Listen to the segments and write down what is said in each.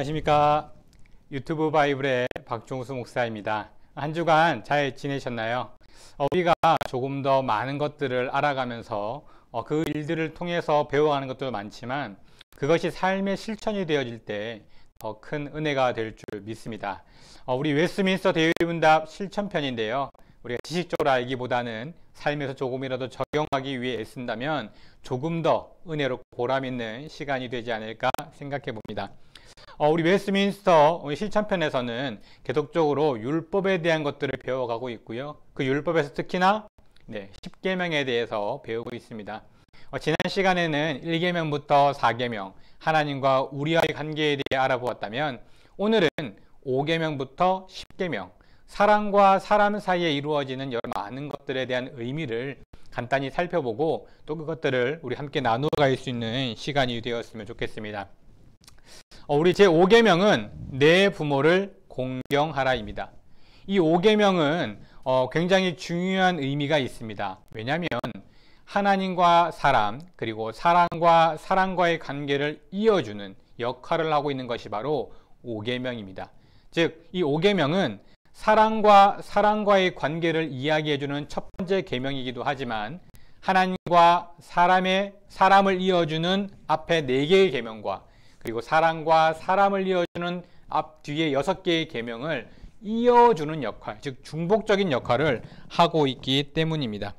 안녕하십니까. 유튜브 바이블의 박종수 목사입니다. 한 주간 잘 지내셨나요? 우리가 조금 더 많은 것들을 알아가면서 그 일들을 통해서 배워가는 것도 많지만 그것이 삶의 실천이 되어질 때 더 큰 은혜가 될 줄 믿습니다. 우리 웨스트민스터 대의문답 실천편인데요. 우리가 지식적으로 알기보다는 삶에서 조금이라도 적용하기 위해 애쓴다면 조금 더 은혜롭고 보람있는 시간이 되지 않을까 생각해 봅니다. 우리 웨스트민스터 실천편에서는 계속적으로 율법에 대한 것들을 배워가고 있고요. 그 율법에서 특히나 10계명에 대해서 배우고 있습니다. 지난 시간에는 1계명부터 4계명, 하나님과 우리와의 관계에 대해 알아보았다면 오늘은 5계명부터 10계명, 사람과 사람 사이에 이루어지는 여러 많은 것들에 대한 의미를 간단히 살펴보고 또 그것들을 우리 함께 나누어갈 수 있는 시간이 되었으면 좋겠습니다. 우리 제5계명은 내 부모를 공경하라입니다. 이 5계명은 굉장히 중요한 의미가 있습니다. 왜냐하면 하나님과 사람 그리고 사람과 사람과의 관계를 이어주는 역할을 하고 있는 것이 바로 5계명입니다. 즉, 이 5계명은 사람과 사람과의 관계를 이야기해주는 첫 번째 계명이기도 하지만 하나님과 사람을 이어주는 앞에 4개의 계명과 그리고 사람과 사람을 이어주는 앞 뒤에 6개의 계명을 이어주는 역할, 즉 중복적인 역할을 하고 있기 때문입니다.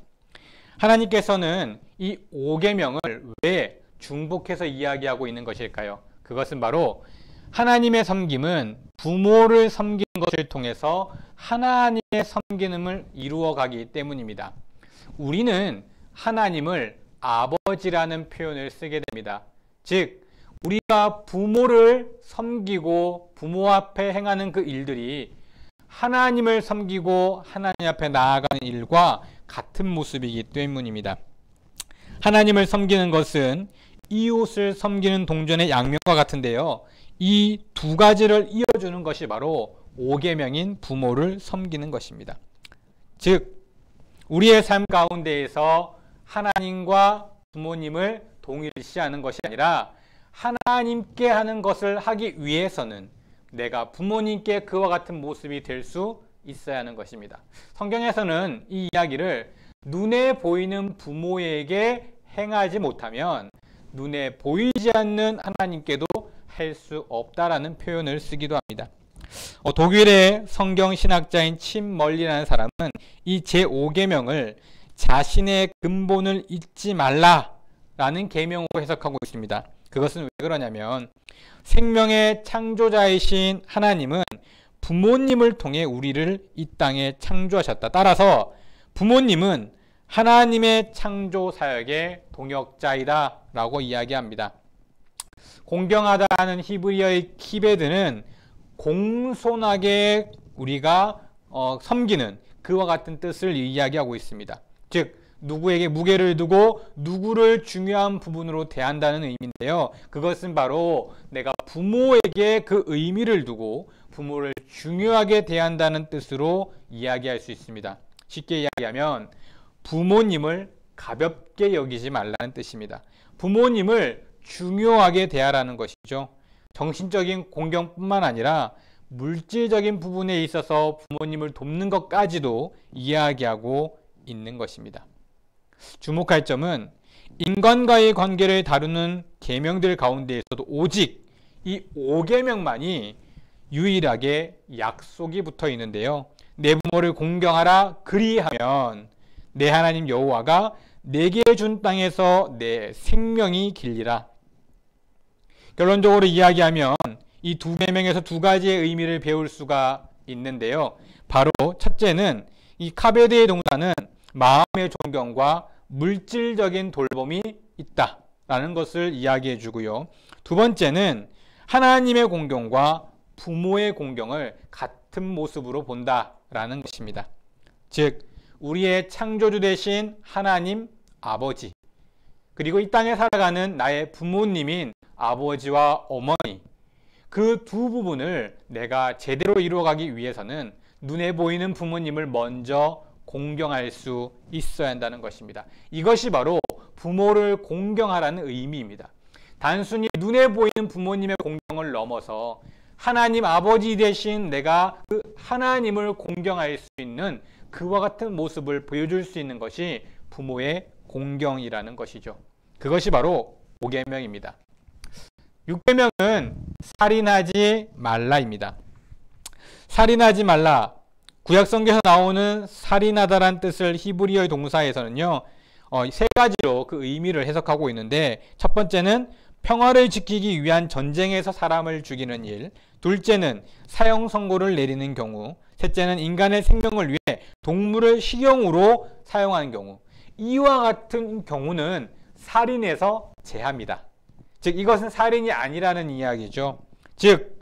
하나님께서는 이 5계명을 왜 중복해서 이야기하고 있는 것일까요? 그것은 바로 하나님의 섬김은 부모를 섬기는 것을 통해서 하나님의 섬김을 이루어가기 때문입니다. 우리는 하나님을 아버지라는 표현을 쓰게 됩니다. 즉, 우리가 부모를 섬기고 부모 앞에 행하는 그 일들이 하나님을 섬기고 하나님 앞에 나아가는 일과 같은 모습이기 때문입니다. 하나님을 섬기는 것은 이웃을 섬기는 동전의 양면과 같은데요. 이 두 가지를 이어주는 것이 바로 5계명인 부모를 섬기는 것입니다. 즉, 우리의 삶 가운데에서 하나님과 부모님을 동일시하는 것이 아니라 하나님께 하는 것을 하기 위해서는 내가 부모님께 그와 같은 모습이 될 수 있어야 하는 것입니다. 성경에서는 이 이야기를 눈에 보이는 부모에게 행하지 못하면 눈에 보이지 않는 하나님께도 할 수 없다라는 표현을 쓰기도 합니다. 독일의 성경신학자인 침 멀리라는 사람은 이 제5계명을 자신의 근본을 잊지 말라라는 계명으로 해석하고 있습니다. 그것은 왜 그러냐면 생명의 창조자이신 하나님은 부모님을 통해 우리를 이 땅에 창조하셨다. 따라서 부모님은 하나님의 창조 사역의 동역자이다 라고 이야기합니다. 공경하다는 히브리어의 키베드는 공손하게 우리가 섬기는 그와 같은 뜻을 이야기하고 있습니다. 즉, 누구에게 무게를 두고 누구를 중요한 부분으로 대한다는 의미인데요. 그것은 바로 내가 부모에게 그 의미를 두고 부모를 중요하게 대한다는 뜻으로 이야기할 수 있습니다. 쉽게 이야기하면 부모님을 가볍게 여기지 말라는 뜻입니다. 부모님을 중요하게 대하라는 것이죠. 정신적인 공경뿐만 아니라 물질적인 부분에 있어서 부모님을 돕는 것까지도 이야기하고 있는 것입니다. 주목할 점은 인간과의 관계를 다루는 계명들 가운데에서도 오직 이 5계명만이 유일하게 약속이 붙어 있는데요. 내 부모를 공경하라 그리하면 내 하나님 여호와가 내게 준 땅에서 내 생명이 길리라. 결론적으로 이야기하면 이 2계명에서 2가지의 의미를 배울 수가 있는데요. 바로 첫째는 이 카베드의 동사는 마음의 존경과 물질적인 돌봄이 있다라는 것을 이야기해 주고요. 두 번째는 하나님의 공경과 부모의 공경을 같은 모습으로 본다라는 것입니다. 즉, 우리의 창조주 되신 하나님 아버지, 그리고 이 땅에 살아가는 나의 부모님인 아버지와 어머니, 그 두 부분을 내가 제대로 이루어가기 위해서는 눈에 보이는 부모님을 먼저 공경할 수 있어야 한다는 것입니다. 이것이 바로 부모를 공경하라는 의미입니다. 단순히 눈에 보이는 부모님의 공경을 넘어서 하나님 아버지 대신 내가 그 하나님을 공경할 수 있는 그와 같은 모습을 보여줄 수 있는 것이 부모의 공경이라는 것이죠. 그것이 바로 5계명입니다. 6계명은 살인하지 말라입니다. 살인하지 말라. 구약성경에서 나오는 살인하다란 뜻을 히브리어의 동사에서는요, 세 가지로 그 의미를 해석하고 있는데, 첫 번째는 평화를 지키기 위한 전쟁에서 사람을 죽이는 일, 둘째는 사형 선고를 내리는 경우, 셋째는 인간의 생명을 위해 동물을 식용으로 사용하는 경우, 이와 같은 경우는 살인에서 제합니다. 즉 이것은 살인이 아니라는 이야기죠. 즉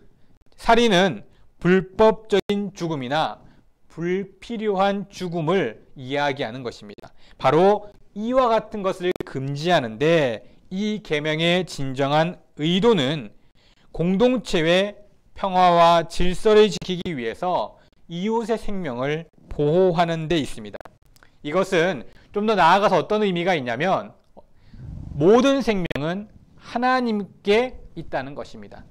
살인은 불법적인 죽음이나 불필요한 죽음을 이야기하는 것입니다. 바로 이와 같은 것을 금지하는데 이 계명의 진정한 의도는 공동체의 평화와 질서를 지키기 위해서 이웃의 생명을 보호하는 데 있습니다. 이것은 좀 더 나아가서 어떤 의미가 있냐면 모든 생명은 하나님께 있다는 것입니다.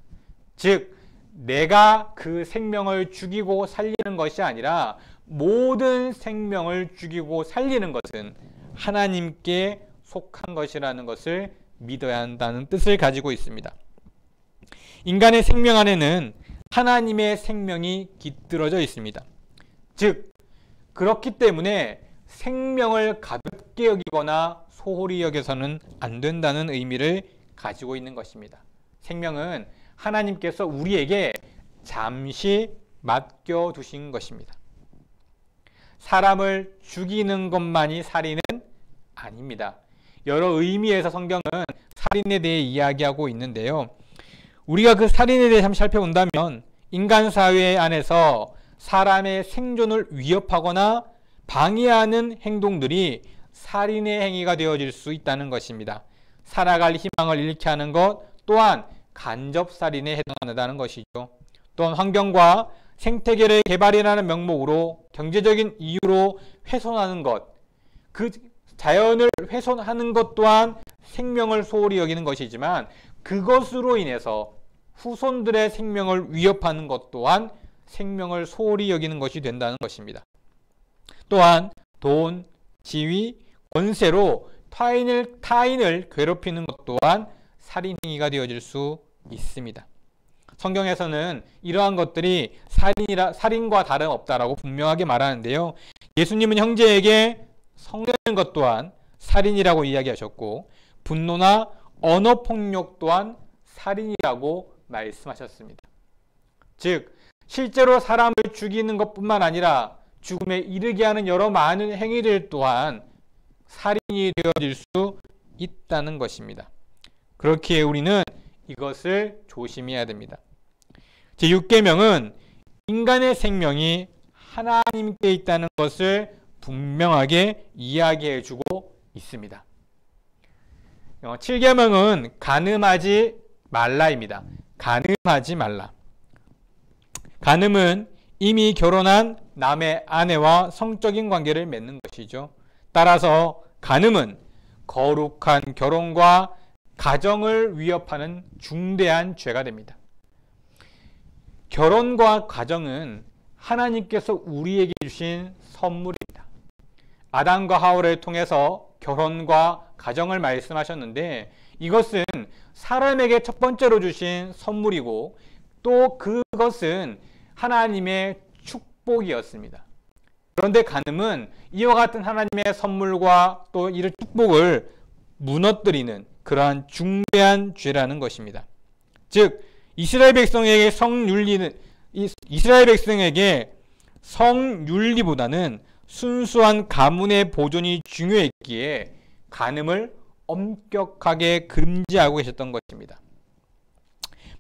즉 내가 그 생명을 죽이고 살리는 것이 아니라 모든 생명을 죽이고 살리는 것은 하나님께 속한 것이라는 것을 믿어야 한다는 뜻을 가지고 있습니다. 인간의 생명 안에는 하나님의 생명이 깃들어져 있습니다. 즉 그렇기 때문에 생명을 가볍게 여기거나 소홀히 여겨서는 안 된다는 의미를 가지고 있는 것입니다. 생명은 하나님께서 우리에게 잠시 맡겨두신 것입니다. 사람을 죽이는 것만이 살인은 아닙니다. 여러 의미에서 성경은 살인에 대해 이야기하고 있는데요. 우리가 그 살인에 대해 잠시 살펴본다면 인간 사회 안에서 사람의 생존을 위협하거나 방해하는 행동들이 살인의 행위가 되어질 수 있다는 것입니다. 살아갈 희망을 잃게 하는 것 또한 간접살인에 해당한다는 것이죠. 또한 환경과 생태계의 개발이라는 명목으로 경제적인 이유로 훼손하는 것, 그 자연을 훼손하는 것 또한 생명을 소홀히 여기는 것이지만 그것으로 인해서 후손들의 생명을 위협하는 것 또한 생명을 소홀히 여기는 것이 된다는 것입니다. 또한 돈, 지위, 권세로 타인을 괴롭히는 것 또한 살인행위가 되어질 수 있습니다. 성경에서는 이러한 것들이 살인과 다름없다라고 분명하게 말하는데요. 예수님은 형제에게 성내는 것 또한 살인이라고 이야기하셨고 분노나 언어폭력 또한 살인이라고 말씀하셨습니다. 즉 실제로 사람을 죽이는 것뿐만 아니라 죽음에 이르게 하는 여러 많은 행위들 또한 살인이 되어질 수 있다는 것입니다. 그렇기에 우리는 이것을 조심해야 됩니다. 제6계명은 인간의 생명이 하나님께 있다는 것을 분명하게 이야기해 주고 있습니다. 7계명은 간음하지 말라입니다. 간음하지 말라. 간음은 이미 결혼한 남의 아내와 성적인 관계를 맺는 것이죠. 따라서 간음은 거룩한 결혼과 가정을 위협하는 중대한 죄가 됩니다. 결혼과 가정은 하나님께서 우리에게 주신 선물입니다. 아담과 하와를 통해서 결혼과 가정을 말씀하셨는데 이것은 사람에게 첫 번째로 주신 선물이고 또 그것은 하나님의 축복이었습니다. 그런데 간음은 이와 같은 하나님의 선물과 또 이런 축복을 무너뜨리는 그러한 중대한 죄라는 것입니다. 즉 이스라엘 백성에게 성윤리보다는 순수한 가문의 보존이 중요했기에 간음을 엄격하게 금지하고 계셨던 것입니다.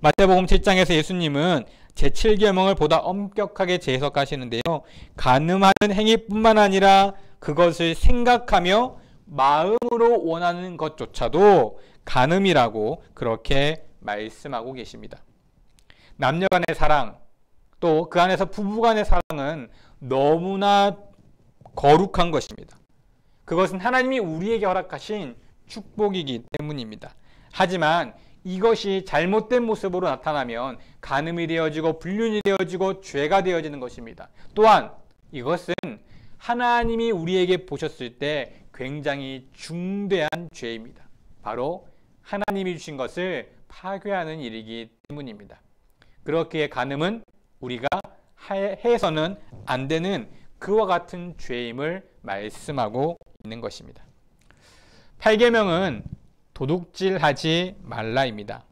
마태복음 7장에서 예수님은 제7계명을 보다 엄격하게 재해석하시는데요. 간음하는 행위뿐만 아니라 그것을 생각하며 마음으로 원하는 것조차도 간음이라고 그렇게 말씀하고 계십니다. 남녀 간의 사랑, 또 그 안에서 부부 간의 사랑은 너무나 거룩한 것입니다. 그것은 하나님이 우리에게 허락하신 축복이기 때문입니다. 하지만 이것이 잘못된 모습으로 나타나면 간음이 되어지고 불륜이 되어지고 죄가 되어지는 것입니다. 또한 이것은 하나님이 우리에게 보셨을 때 굉장히 중대한 죄입니다. 바로 하나님이 주신 것을 파괴하는 일이기 때문입니다. 그렇기에 간음은 우리가 해서는 안 되는 그와 같은 죄임을 말씀하고 있는 것입니다. 8계명은 도둑질하지 말라입니다.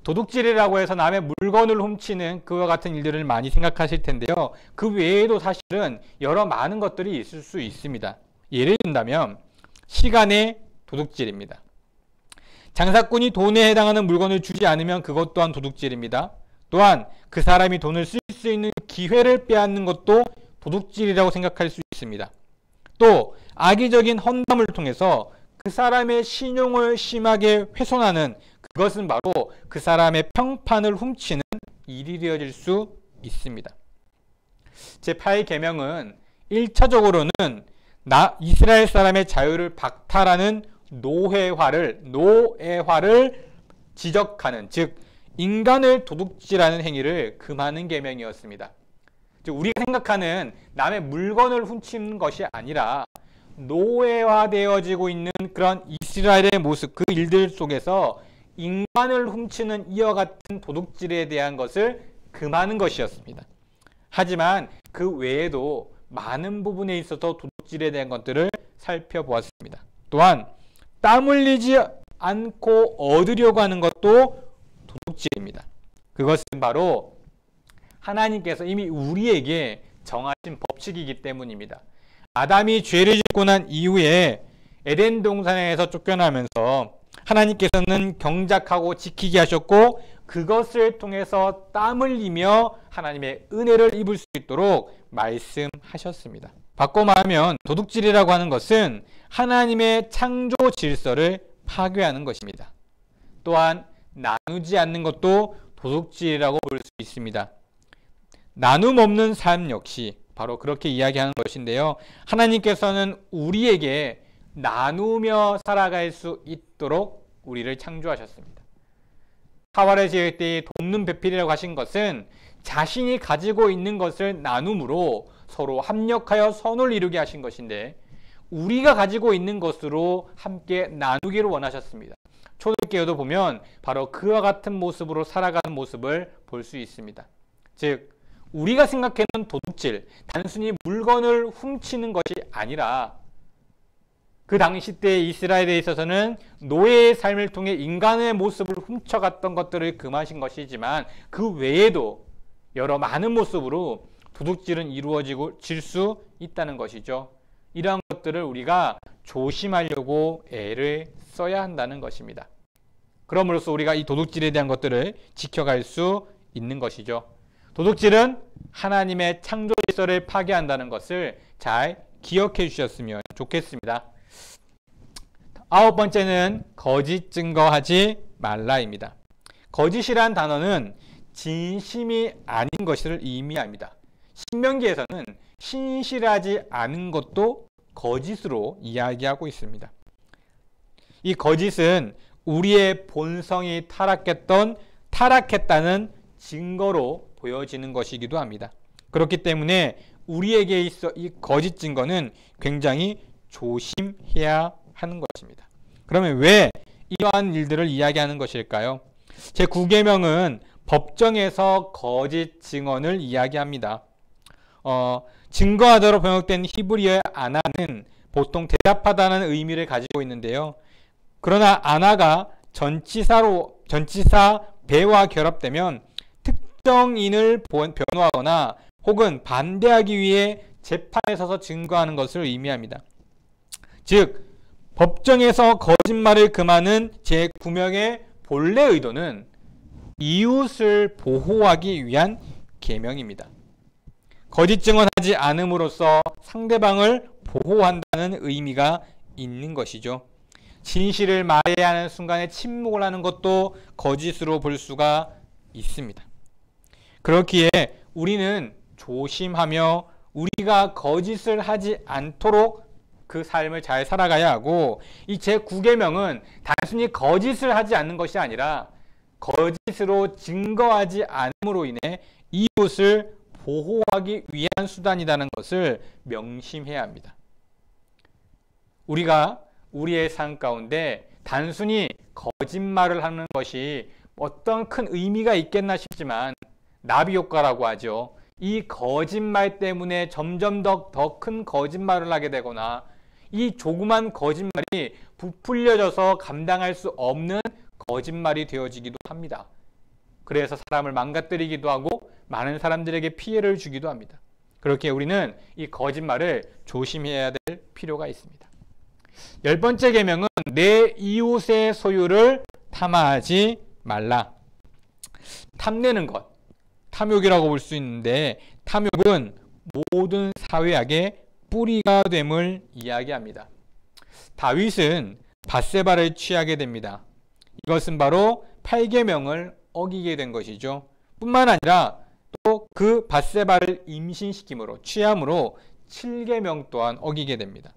도둑질이라고 해서 남의 물건을 훔치는 그와 같은 일들을 많이 생각하실 텐데요. 그 외에도 사실은 여러 많은 것들이 있을 수 있습니다. 예를 든다면 시간의 도둑질입니다. 장사꾼이 돈에 해당하는 물건을 주지 않으면 그것 또한 도둑질입니다. 또한 그 사람이 돈을 쓸 수 있는 기회를 빼앗는 것도 도둑질이라고 생각할 수 있습니다. 또 악의적인 헌담을 통해서 그 사람의 신용을 심하게 훼손하는 그것은 바로 그 사람의 평판을 훔치는 일이 되어질 수 있습니다. 제8계명은 1차적으로는 이스라엘 사람의 자유를 박탈하는 노예화를 지적하는, 즉 인간을 도둑질하는 행위를 금하는 계명이었습니다. 즉 우리가 생각하는 남의 물건을 훔치는 것이 아니라 노예화되어지고 있는 그런 이스라엘의 모습, 그 일들 속에서 인간을 훔치는 이와 같은 도둑질에 대한 것을 금하는 것이었습니다. 하지만 그 외에도 많은 부분에 있어서 도둑질에 대한 것들을 살펴보았습니다. 또한 땀 흘리지 않고 얻으려고 하는 것도 도둑질입니다. 그것은 바로 하나님께서 이미 우리에게 정하신 법칙이기 때문입니다. 아담이 죄를 짓고 난 이후에 에덴 동산에서 쫓겨나면서 하나님께서는 경작하고 지키게 하셨고 그것을 통해서 땀 흘리며 하나님의 은혜를 입을 수 있도록 말씀하셨습니다. 바꿔 말하면 도둑질이라고 하는 것은 하나님의 창조 질서를 파괴하는 것입니다. 또한 나누지 않는 것도 도둑질이라고 볼 수 있습니다. 나눔 없는 삶 역시 바로 그렇게 이야기하는 것인데요. 하나님께서는 우리에게 나누며 살아갈 수 있도록 우리를 창조하셨습니다. 하와를 지을 때 돕는 배필이라고 하신 것은 자신이 가지고 있는 것을 나눔으로 서로 합력하여 선을 이루게 하신 것인데 우리가 가지고 있는 것으로 함께 나누기를 원하셨습니다. 초대교회도 보면 바로 그와 같은 모습으로 살아가는 모습을 볼 수 있습니다. 즉 우리가 생각하는 도둑질, 단순히 물건을 훔치는 것이 아니라 그 당시 때 이스라엘에 있어서는 노예의 삶을 통해 인간의 모습을 훔쳐갔던 것들을 금하신 것이지만 그 외에도 여러 많은 모습으로 도둑질은 이루어질 수 있다는 것이죠. 이러한 것들을 우리가 조심하려고 애를 써야 한다는 것입니다. 그럼으로써 우리가 이 도둑질에 대한 것들을 지켜갈 수 있는 것이죠. 도둑질은 하나님의 창조 질서를 파괴한다는 것을 잘 기억해 주셨으면 좋겠습니다. 9번째는 거짓 증거하지 말라입니다. 거짓이란 단어는 진심이 아닌 것을 의미합니다. 신명기에서는 신실하지 않은 것도 거짓으로 이야기하고 있습니다. 이 거짓은 우리의 본성이 타락했다는 증거로 보여지는 것이기도 합니다. 그렇기 때문에 우리에게 있어 이 거짓 증거는 굉장히 조심해야 하는 것입니다. 그러면 왜 이러한 일들을 이야기하는 것일까요? 제9계명은 법정에서 거짓 증언을 이야기합니다. 증거하다로 번역된 히브리어의 아나는 보통 대답하다는 의미를 가지고 있는데요. 그러나 아나가 전치사 배와 결합되면 특정인을 변호하거나 혹은 반대하기 위해 재판에 서서 증거하는 것을 의미합니다. 즉 법정에서 거짓말을 금하는 제9명의 본래 의도는 이웃을 보호하기 위한 계명입니다. 거짓 증언하지 않음으로써 상대방을 보호한다는 의미가 있는 것이죠. 진실을 말해야 하는 순간에 침묵을 하는 것도 거짓으로 볼 수가 있습니다. 그렇기에 우리는 조심하며 우리가 거짓을 하지 않도록 그 삶을 잘 살아가야 하고, 이 제9계명은 단순히 거짓을 하지 않는 것이 아니라 거짓으로 증거하지 않음으로 인해 이웃을 보호하기 위한 수단이라는 것을 명심해야 합니다. 우리가 우리의 삶 가운데 단순히 거짓말을 하는 것이 어떤 큰 의미가 있겠나 싶지만, 나비 효과라고 하죠. 이 거짓말 때문에 점점 더 큰 거짓말을 하게 되거나, 이 조그만 거짓말이 부풀려져서 감당할 수 없는 거짓말이 되어지기도 합니다. 그래서 사람을 망가뜨리기도 하고 많은 사람들에게 피해를 주기도 합니다. 그렇게 우리는 이 거짓말을 조심해야 될 필요가 있습니다. 10번째 계명은 내 이웃의 소유를 탐하지 말라. 탐내는 것, 탐욕이라고 볼 수 있는데, 탐욕은 모든 사회악의 뿌리가 됨을 이야기합니다. 다윗은 밧세바를 취하게 됩니다. 이것은 바로 8계명을 어기게 된 것이죠. 뿐만 아니라 또 그 밧세바를 임신시킴으로, 취함으로 7계명 또한 어기게 됩니다.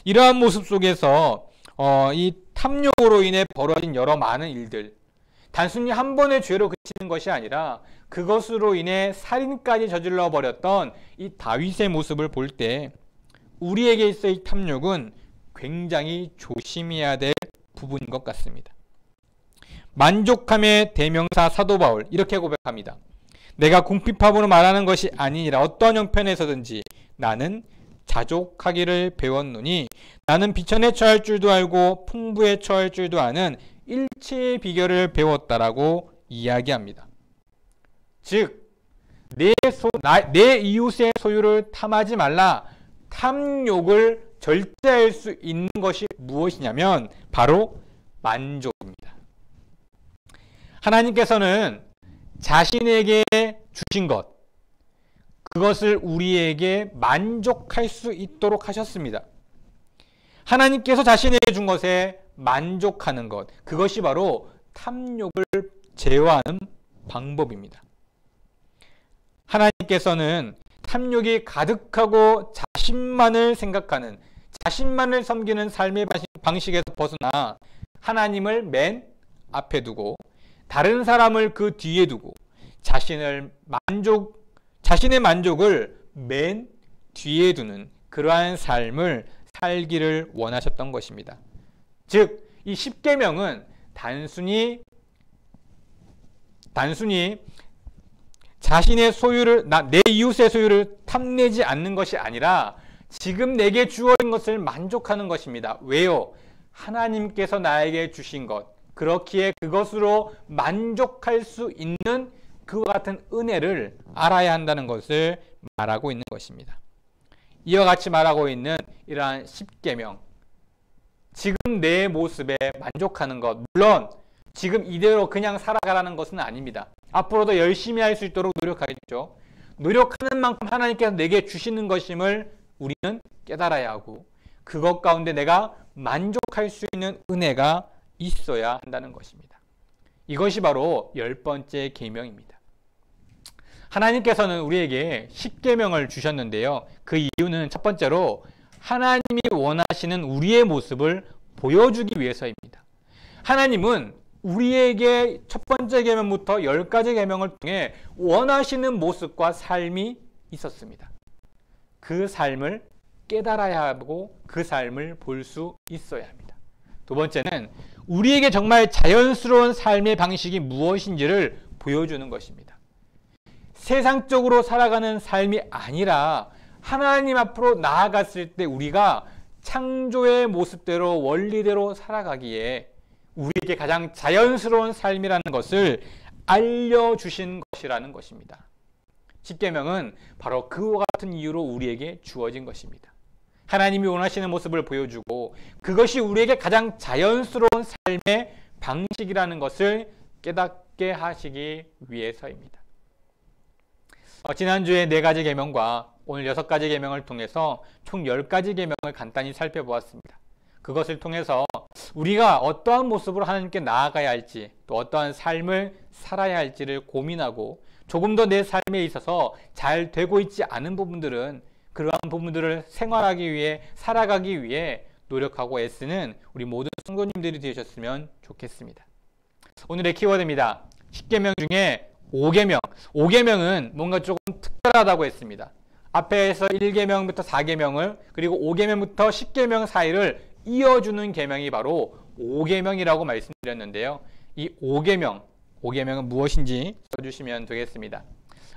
이러한 모습 속에서 이 탐욕으로 인해 벌어진 여러 많은 일들, 단순히 한 번의 죄로 그치는 것이 아니라 그것으로 인해 살인까지 저질러 버렸던 이 다윗의 모습을 볼 때, 우리에게 있어 이 탐욕은 굉장히 조심해야 될 부분인 것 같습니다. 만족함의 대명사 사도 바울 이렇게 고백합니다. 내가 궁핍함으로 말하는 것이 아니니라. 어떤 형편에서든지 나는 자족하기를 배웠노니, 나는 비천에 처할 줄도 알고 풍부에 처할 줄도 아는 일체의 비결을 배웠다라고 이야기합니다. 즉, 내 이웃의 소유를 탐하지 말라. 탐욕을 절제할 수 있는 것이 무엇이냐면 바로 만족입니다. 하나님께서는 자신에게 주신 것, 그것을 우리에게 만족할 수 있도록 하셨습니다. 하나님께서 자신에게 준 것에 만족하는 것, 그것이 바로 탐욕을 제어하는 방법입니다. 하나님께서는 탐욕이 가득하고 자신만을 생각하는, 자신만을 섬기는 삶의 방식에서 벗어나 하나님을 맨 앞에 두고 다른 사람을 그 뒤에 두고 자신의 만족을 맨 뒤에 두는 그러한 삶을 살기를 원하셨던 것입니다. 즉, 이 10계명은 단순히 자신의 소유를, 내 이웃의 소유를 탐내지 않는 것이 아니라 지금 내게 주어진 것을 만족하는 것입니다. 왜요? 하나님께서 나에게 주신 것, 그렇기에 그것으로 만족할 수 있는 그와 같은 은혜를 알아야 한다는 것을 말하고 있는 것입니다. 이와 같이 말하고 있는 이러한 10계명, 지금 내 모습에 만족하는 것, 물론 지금 이대로 그냥 살아가라는 것은 아닙니다. 앞으로도 열심히 할 수 있도록 노력하겠죠. 노력하는 만큼 하나님께서 내게 주시는 것임을 우리는 깨달아야 하고, 그것 가운데 내가 만족할 수 있는 은혜가 있어야 한다는 것입니다. 이것이 바로 10번째 계명입니다. 하나님께서는 우리에게 10계명을 주셨는데요. 그 이유는 첫 번째로 하나님이 원하시는 우리의 모습을 보여주기 위해서입니다. 하나님은 우리에게 첫 번째 계명부터 10가지 계명을 통해 원하시는 모습과 삶이 있었습니다. 그 삶을 깨달아야 하고 그 삶을 볼 수 있어야 합니다. 두 번째는 우리에게 정말 자연스러운 삶의 방식이 무엇인지를 보여주는 것입니다. 세상적으로 살아가는 삶이 아니라 하나님 앞으로 나아갔을 때 우리가 창조의 모습대로 원리대로 살아가기에 우리에게 가장 자연스러운 삶이라는 것을 알려주신 것이라는 것입니다. 10계명은 바로 그와 같은 이유로 우리에게 주어진 것입니다. 하나님이 원하시는 모습을 보여주고 그것이 우리에게 가장 자연스러운 삶의 방식이라는 것을 깨닫게 하시기 위해서입니다. 지난주에 4가지 계명과 오늘 6가지 계명을 통해서 총 10가지 계명을 간단히 살펴보았습니다. 그것을 통해서 우리가 어떠한 모습으로 하나님께 나아가야 할지, 또 어떠한 삶을 살아야 할지를 고민하고 조금 더 내 삶에 있어서 잘 되고 있지 않은 부분들은 그러한 부분들을 생활하기 위해, 살아가기 위해 노력하고 애쓰는 우리 모든 성도님들이 되셨으면 좋겠습니다. 오늘의 키워드입니다. 10계명 중에 5계명. 5계명은 뭔가 조금 특별하다고 했습니다. 앞에서 1계명부터 4계명을, 그리고 5계명부터 10계명 사이를 이어주는 계명이 바로 5계명이라고 말씀드렸는데요. 이 5계명은 무엇인지 써주시면 되겠습니다.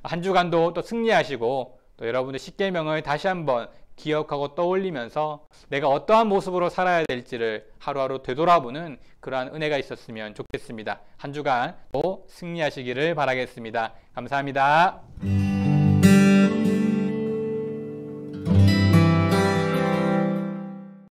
한 주간도 또 승리하시고, 또 여러분들 10계명을 다시 한번 기억하고 떠올리면서 내가 어떠한 모습으로 살아야 될지를 하루하루 되돌아보는 그러한 은혜가 있었으면 좋겠습니다. 한 주간 또 승리하시기를 바라겠습니다. 감사합니다.